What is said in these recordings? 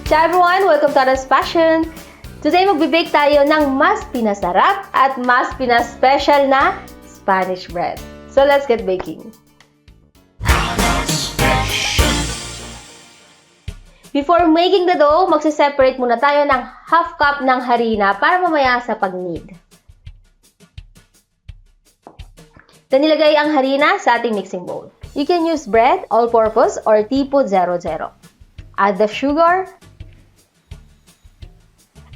Ciao everyone! Welcome to Ada's Passion! Today magbibake tayo ng mas pinasarap at mas pinaspecial na Spanish bread. So let's get baking! Before making the dough, magsiseparate muna tayo ng half cup ng harina para mamaya sa pag-knead. Then nilagay ang harina sa ating mixing bowl. You can use bread, all-purpose, or tipo 00. Add the sugar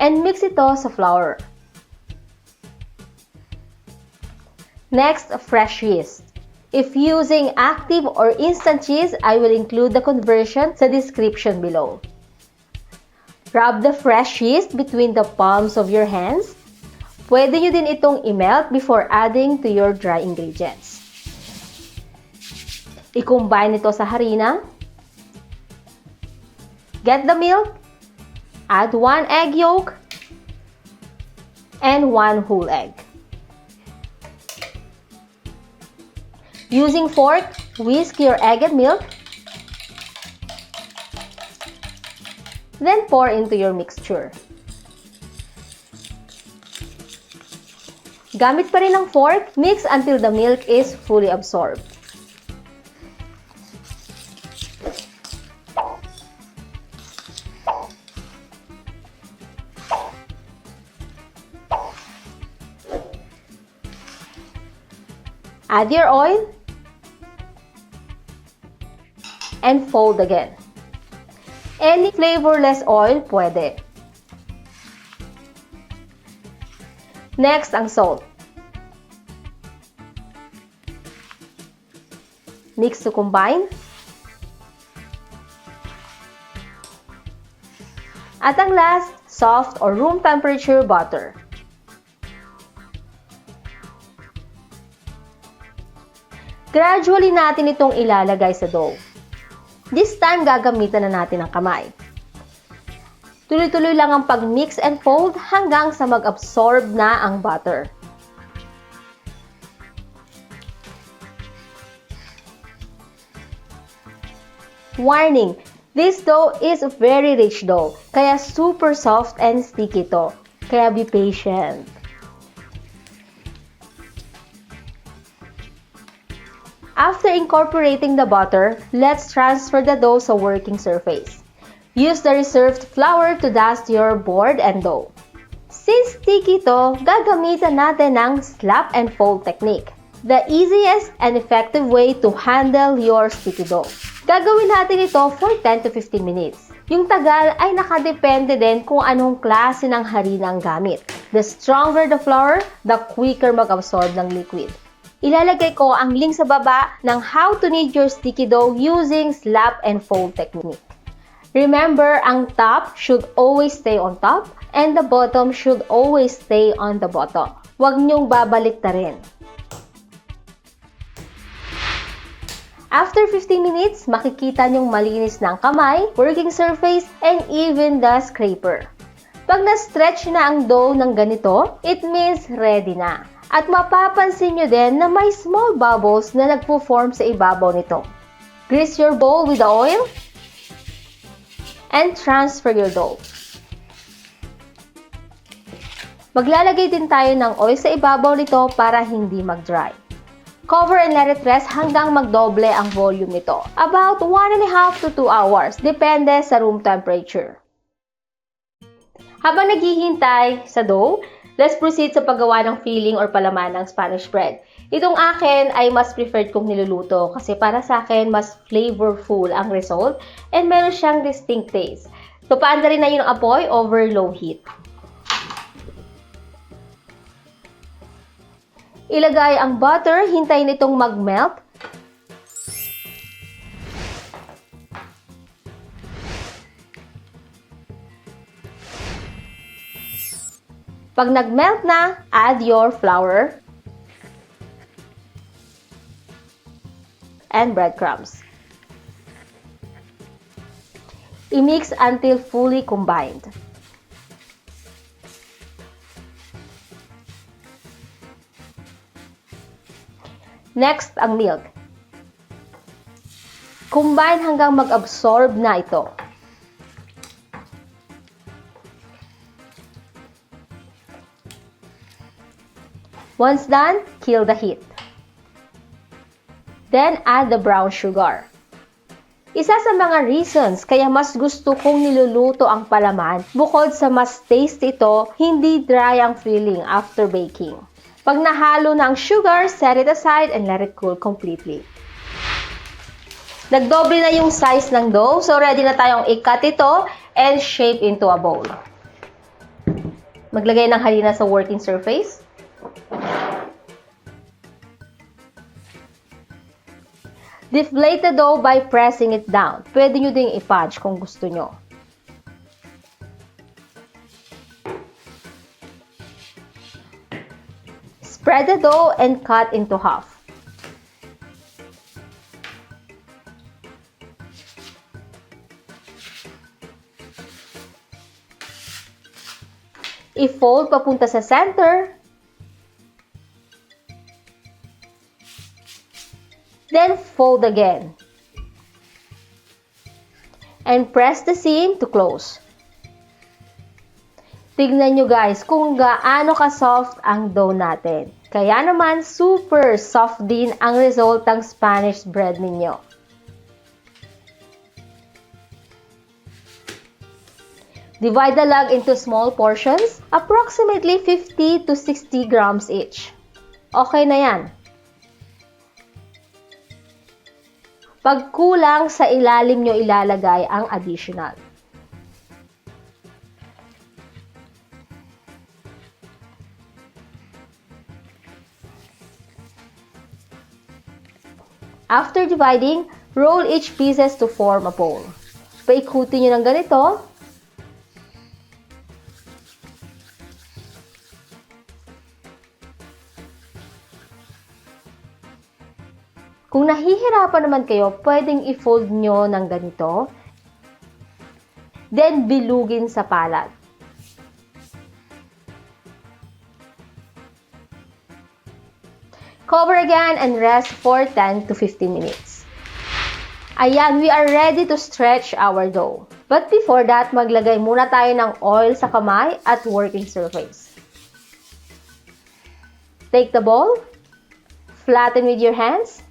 and mix ito sa flour. Next, fresh yeast. If using active or instant cheese, I will include the conversion sa description below. Rub the fresh yeast between the palms of your hands. Pwede nyo din itong i-melt before adding to your dry ingredients. I-combine ito sa harina. Get the milk. Add 1 egg yolk and 1 whole egg. Using fork, whisk your egg and milk. Then pour into your mixture. Gamit pa rin ang fork, mix until the milk is fully absorbed. Add your oil and fold again. Any flavorless oil pwede. Next, ang salt. Mix to combine. At ang last, soft or room temperature butter. Gradually natin itong ilalagay sa dough. This time, gagamitan na natin ang kamay. Tuloy-tuloy lang ang pag-mix and fold hanggang sa mag-absorb na ang butter. Warning! This dough is very rich dough, kaya super soft and sticky to. Kaya be patient. After incorporating the butter, let's transfer the dough sa working surface. Use the reserved flour to dust your board and dough. Since sticky to, gagamitan natin ng slap and fold technique. The easiest and effective way to handle your sticky dough. Gagawin natin ito for 10 to 15 minutes. Yung tagal ay nakadepende din kung anong klase ng harina ang gamit. The stronger the flour, the quicker mag-absorb ng liquid. Ilalagay ko ang link sa baba ng how to knead your sticky dough using slap and fold technique. Remember, ang top should always stay on top and the bottom should always stay on the bottom. Huwag niyong babaliktarin. After 15 minutes, makikita niyong malinis na ang kamay, working surface, and even the scraper. Pag na-stretch na ang dough ng ganito, it means ready na. At mapapansin nyo din na may small bubbles na nagpo-form sa ibabaw nito. Grease your bowl with the oil and transfer your dough. Maglalagay din tayo ng oil sa ibabaw nito para hindi mag-dry. Cover and let it rest hanggang magdoble ang volume nito. About 1.5 to 2 hours, depende sa room temperature. Habang naghihintay sa dough, let's proceed sa paggawa ng filling or palaman ng Spanish bread. Itong akin ay mas preferred kong niluluto kasi para sa akin mas flavorful ang result and meron siyang distinct taste. So paanda rin na yung apoy over low heat. Ilagay ang butter, hintayin itong mag-melt. Pag nag-melt na, add your flour and breadcrumbs. I-mix until fully combined. Next, ang milk. Combine hanggang mag-absorb na ito. Once done, kill the heat. Then add the brown sugar. Isa sa mga reasons kaya mas gusto kong niluluto ang palaman bukod sa mas taste ito, hindi dry ang feeling after baking. Pag nahalo na ang sugar, set it aside and let it cool completely. Nagdoble na yung size ng dough, so ready na tayong i-cut ito and shape into a bowl. Maglagay ng harina sa working surface. Deflate the dough by pressing it down. Pwede nyo ding i-fudge kung gusto nyo. Spread the dough and cut into half. I-fold papunta sa center. Then fold again. And press the seam to close. Tignan nyo guys kung gaano ka-soft ang dough natin. Kaya naman super soft din ang resultang Spanish bread ninyo. Divide the log into small portions, approximately 50 to 60 grams each. Okay na yan. Pag kulang sa ilalim nyo ilalagay ang additional. After dividing, roll each pieces to form a bowl. Paikutin nyo ng ganito. Kung nahihirapan naman kayo, pwedeng i-fold nyo ng ganito. Then, bilugin sa palad. Cover again and rest for 10 to 15 minutes. Ayan, we are ready to stretch our dough. But before that, maglagay muna tayo ng oil sa kamay at working surface. Take the bowl, flatten with your hands.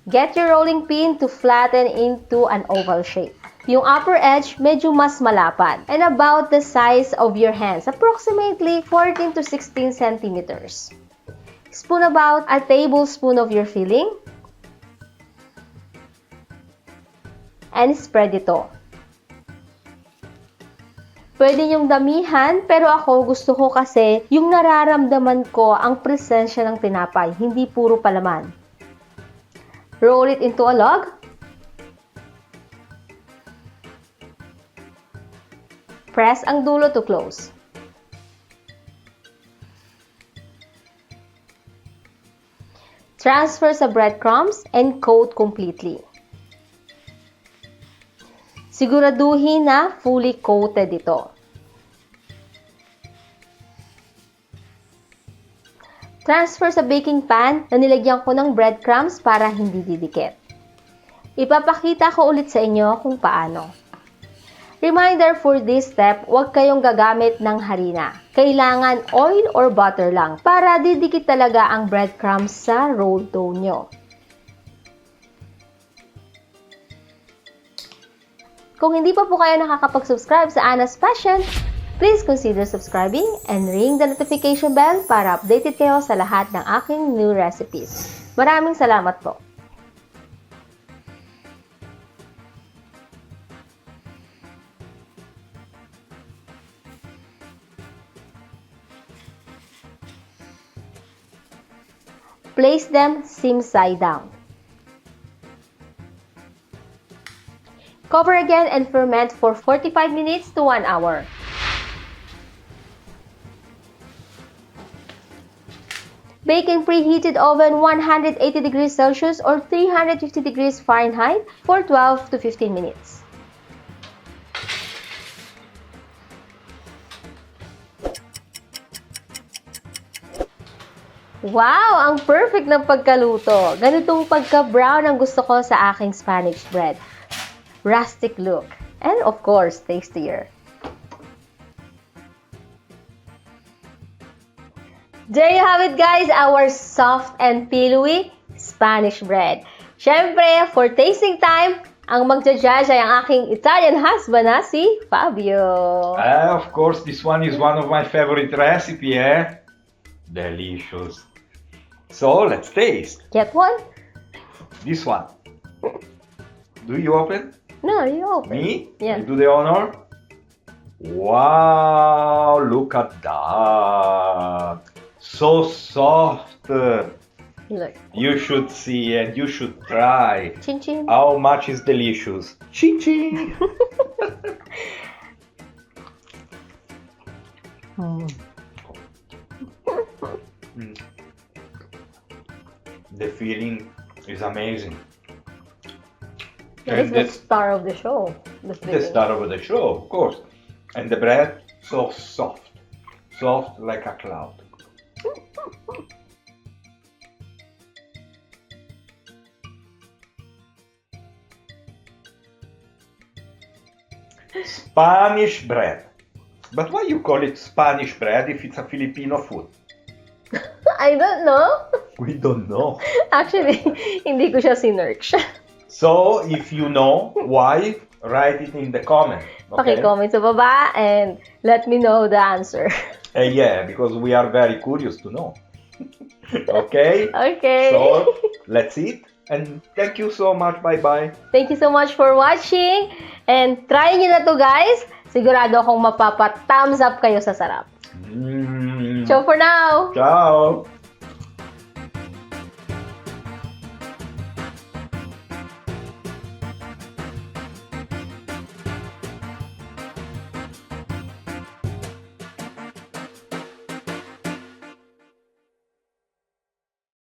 Get your rolling pin to flatten into an oval shape. Yung upper edge, medyo mas malapad and about the size of your hands, approximately 14 to 16 centimeters. Spoon about a tablespoon of your filling and spread ito. Pwede niyong damihan, pero ako gusto ko kasi yung nararamdaman ko ang presensya ng tinapay, hindi puro palaman. Roll it into a log. Press ang dulo to close. Transfer sa breadcrumbs and coat completely. Siguraduhin na fully coated ito. Transfer sa baking pan na nilagyan ko ng breadcrumbs para hindi didikit. Ipapakita ko ulit sa inyo kung paano. Reminder for this step, huwag kayong gagamit ng harina. Kailangan oil or butter lang para didikit talaga ang breadcrumbs sa rolled dough nyo. Kung hindi pa po kayo nakakapag-subscribe sa Anna's Passion, please consider subscribing and ring the notification bell para updated kayo sa lahat ng aking new recipes. Maraming salamat po! Place them seam side down. Cover again and ferment for 45 minutes to 1 hour. Bake in preheated oven 180 degrees Celsius or 350 degrees Fahrenheit for 12 to 15 minutes. Wow! Ang perfect ng pagkaluto. Ganitong pagka-brown ang gusto ko sa aking Spanish bread. Rustic look. And of course, tastier. There you have it, guys, our soft and pillowy Spanish bread. Siyempre, for tasting time, ang magja-judge ay ang aking Italian husband na si Fabio. Of course, this one is one of my favorite recipe, eh? Delicious. So, let's taste. Get one? This one. Do you open? No, you open. Me? Yeah. I do the honor? Wow, look at that. So soft. Look. You should see and you should try. Chin chin. How much is delicious? Chin chin. Mm. The feeling is amazing. That is And the that's star of the show. The the filling. start of the show, of course. And the bread, so soft. Soft like a cloud. Spanish bread. But why you call it Spanish bread if it's a Filipino food? I don't know. We don't know. Actually, hindi ko siya sinerch. So, if you know why, write it in the comment. Okay? Paki-comment sa baba and let me know the answer. Yeah, because we are very curious to know. Okay? Okay. So, let's eat. And thank you so much. Bye-bye. Thank you so much for watching. And try nyo na to, guys. Sigurado akong mapapa-thumbs up kayo sa sarap. Mm. So for now, Ciao.